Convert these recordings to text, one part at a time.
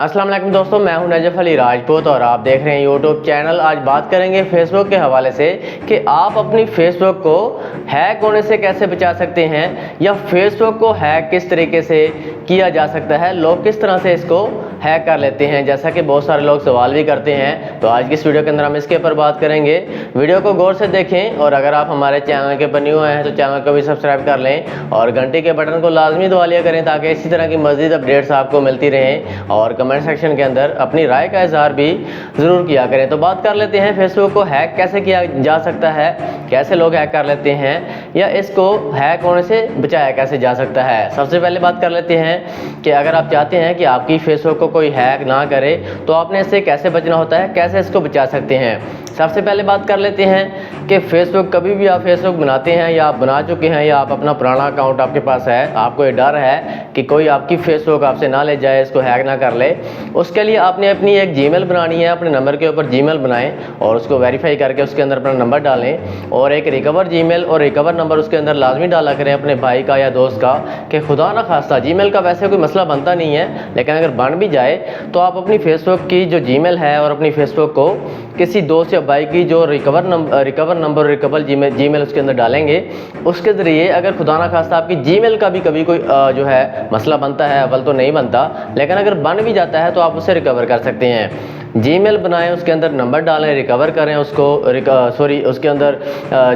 अस्सलाम वालेकुम दोस्तों, मैं हूं नजफ अली राजपूत और आप देख रहे हैं यूट्यूब चैनल। आज बात करेंगे फेसबुक के हवाले से कि आप अपनी फेसबुक को हैक होने से कैसे बचा सकते हैं या फेसबुक को हैक किस तरीके से किया जा सकता है, लोग किस तरह से इसको हैक कर लेते हैं, जैसा कि बहुत सारे लोग सवाल भी करते हैं। तो आज की इस वीडियो के अंदर हम इसके ऊपर बात करेंगे। वीडियो को गौर से देखें और अगर आप हमारे चैनल के ऊपर न्यू आए हैं तो चैनल को भी सब्सक्राइब कर लें और घंटी के बटन को लाजमी दबा लिया करें ताकि इसी तरह की मज़ीद अपडेट्स आपको मिलती रहें। और कमेंट सेक्शन के अंदर अपनी राय का इजहार भी ज़रूर किया करें। तो बात कर लेते हैं फेसबुक को हैक कैसे किया जा सकता है, कैसे लोग हैक कर लेते हैं या इसको हैक होने से बचाया कैसे जा सकता है। सबसे पहले बात कर लेते हैं कि अगर आप चाहते हैं कि आपकी फेसबुक को कोई हैक ना करे तो आपने इससे कैसे बचना होता है, कैसे इसको बचा सकते हैं। सबसे पहले बात कर लेते हैं कि फेसबुक कभी भी आप फेसबुक बनाते हैं या आप बना चुके हैं या आप अपना पुराना अकाउंट आपके पास है, आपको ये डर है कि कोई आपकी फेसबुक आपसे ना ले जाए, इसको हैक ना कर ले, उसके लिए आपने अपनी एक जीमेल बनानी है। अपने नंबर के ऊपर जीमेल बनाएं और उसको वेरीफाई करके उसके अंदर अपना नंबर डालें और एक रिकवर जीमेल और रिकवर नंबर उसके अंदर लाजमी डाला करें अपने भाई का या दोस्त का, कि खुदा ना खास्ता जीमेल का वैसे कोई मसला बनता नहीं है, लेकिन अगर बन भी जाए तो आप अपनी फेसबुक की जो जीमेल है और अपनी फेसबुक को किसी दोस्त या भाई की जो रिकवर नंबर रिकवर जीमेल उसके अंदर डालेंगे, उसके ज़रिए अगर खुदा ना खास्ता आपकी जीमेल का भी कभी कोई जो है मसला बनता है, अव्वल तो नहीं बनता, लेकिन अगर बन भी जाता है तो आप उसे रिकवर कर सकते हैं। जीमेल बनाएं, उसके अंदर नंबर डालें, रिकवर करें उसको, उसके अंदर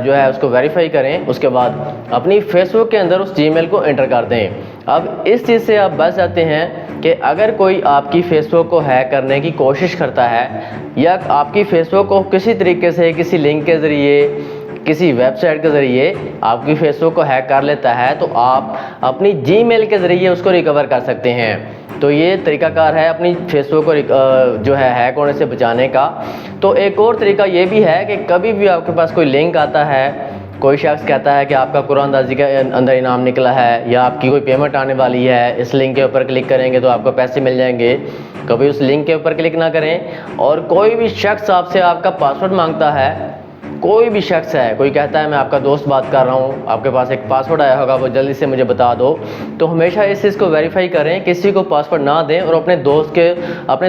जो है उसको वेरीफाई करें, उसके बाद अपनी फेसबुक के अंदर उस जीमेल को एंटर कर दें। अब इस चीज़ से आप बच जाते हैं कि अगर कोई आपकी फेसबुक को हैक करने की कोशिश करता है या आपकी फेसबुक को किसी तरीके से किसी लिंक के ज़रिए, किसी वेबसाइट के ज़रिए आपकी फेसबुक को हैक कर लेता है, तो आप अपनी जीमेल के ज़रिए उसको रिकवर कर सकते हैं। तो ये तरीकाकार है अपनी फेसबुक को जो है हैक होने से बचाने का। तो एक और तरीका ये भी है कि कभी भी आपके पास कोई लिंक आता है, कोई शख्स कहता है कि आपका कुरानदाजी के अंदर इनाम निकला है या आपकी कोई पेमेंट आने वाली है, इस लिंक के ऊपर क्लिक करेंगे तो आपको पैसे मिल जाएंगे, कभी उस लिंक के ऊपर क्लिक ना करें। और कोई भी शख्स आपसे आपका पासवर्ड मांगता है, कोई भी शख्स है, कोई कहता है मैं आपका दोस्त बात कर रहा हूँ, आपके पास एक पासवर्ड आया होगा, वो जल्दी से मुझे बता दो, तो हमेशा इस चीज़ को वेरीफाई करें, किसी को पासवर्ड ना दें और अपने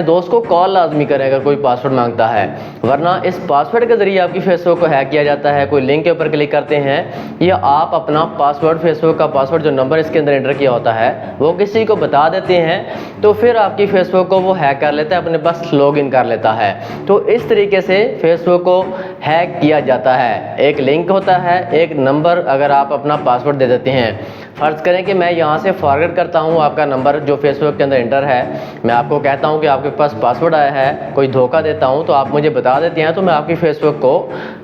दोस्त को कॉल लाजमी करें अगर कोई पासवर्ड मांगता है, वरना इस पासवर्ड के ज़रिए आपकी फेसबुक को हैक किया जाता है। कोई लिंक के ऊपर क्लिक करते हैं या आप अपना पासवर्ड, फेसबुक का पासवर्ड जो नंबर इसके अंदर एंटर किया होता है वो किसी को बता देते हैं, तो फिर आपकी फेसबुक को वो हैक कर लेता है, अपने पास लॉग इन कर लेता है। तो इस तरीके से फेसबुक को हैक किया जाता है। एक लिंक होता है, एक नंबर, अगर आप अपना पासवर्ड दे देते हैं, फ़र्ज़ करें कि मैं यहाँ से फॉरवर्ड करता हूँ आपका नंबर जो फेसबुक के अंदर एंटर है, मैं आपको कहता हूँ कि आपके पास पासवर्ड आया है, कोई धोखा देता हूँ तो आप मुझे बता देते हैं, तो मैं आपकी फेसबुक को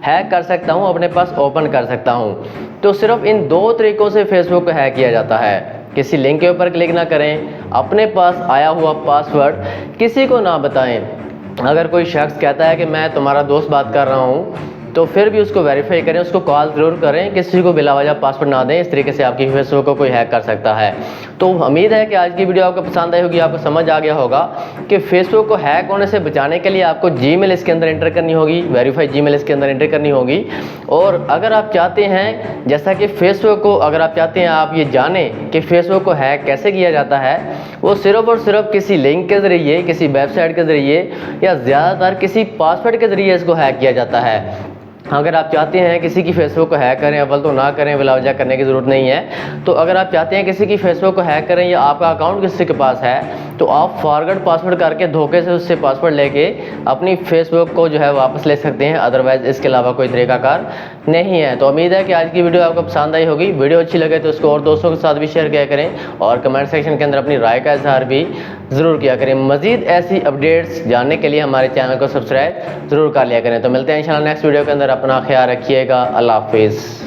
हैक कर सकता हूँ, अपने पास ओपन कर सकता हूँ। तो सिर्फ इन दो तरीक़ों से फेसबुक को हैक किया जाता है। किसी लिंक के ऊपर क्लिक ना करें, अपने पास आया हुआ पासवर्ड किसी को ना बताएं। अगर कोई शख्स कहता है कि मैं तुम्हारा दोस्त बात कर रहा हूँ, तो फिर भी उसको वेरीफाई करें, उसको कॉल ज़रूर करें, किसी को बिला वजह पासवर्ड ना दें। इस तरीके से आपकी फेसबुक को कोई हैक कर सकता है। तो उम्मीद है कि आज की वीडियो आपको पसंद आई होगी, आपको समझ आ गया होगा कि फेसबुक को हैक होने से बचाने के लिए आपको जीमेल इसके अंदर एंटर करनी होगी, वेरीफाई जीमेल इसके अंदर एंटर करनी होगी। और अगर आप चाहते हैं, जैसा कि फेसबुक को अगर आप चाहते हैं आप ये जानें कि फेसबुक को हैक कैसे किया जाता है, वो सिर्फ़ और सिर्फ किसी लिंक के ज़रिए, किसी वेबसाइट के ज़रिए या ज़्यादातर किसी पासवर्ड के ज़रिए इसको हैक किया जाता है। अगर आप चाहते हैं किसी की फेसबुक को हैक करें, अव्वल तो ना करें, बिला वजह करने की ज़रूरत नहीं है। तो अगर आप चाहते हैं किसी की फेसबुक को हैक करें या आपका अकाउंट किसी के पास है, तो आप फॉरवर्ड पासवर्ड करके धोखे से उससे पासवर्ड लेके अपनी फेसबुक को जो है वापस ले सकते हैं। अदरवाइज़ इसके अलावा कोई तरीकाकार नहीं है। तो उम्मीद है कि आज की वीडियो आपको पसंद आई होगी। वीडियो अच्छी लगे तो उसको और दोस्तों के साथ भी शेयर किया करें और कमेंट सेक्शन के अंदर अपनी राय का इजहार भी ज़रूर किया करें। मज़ीद ऐसी अपडेट्स जानने के लिए हमारे चैनल को सब्सक्राइब ज़रूर कर लिया करें। तो मिलते हैं इंशाल्लाह नेक्स्ट वीडियो के अंदर। अपना ख्याल रखिएगा। अल्लाह हाफिज़।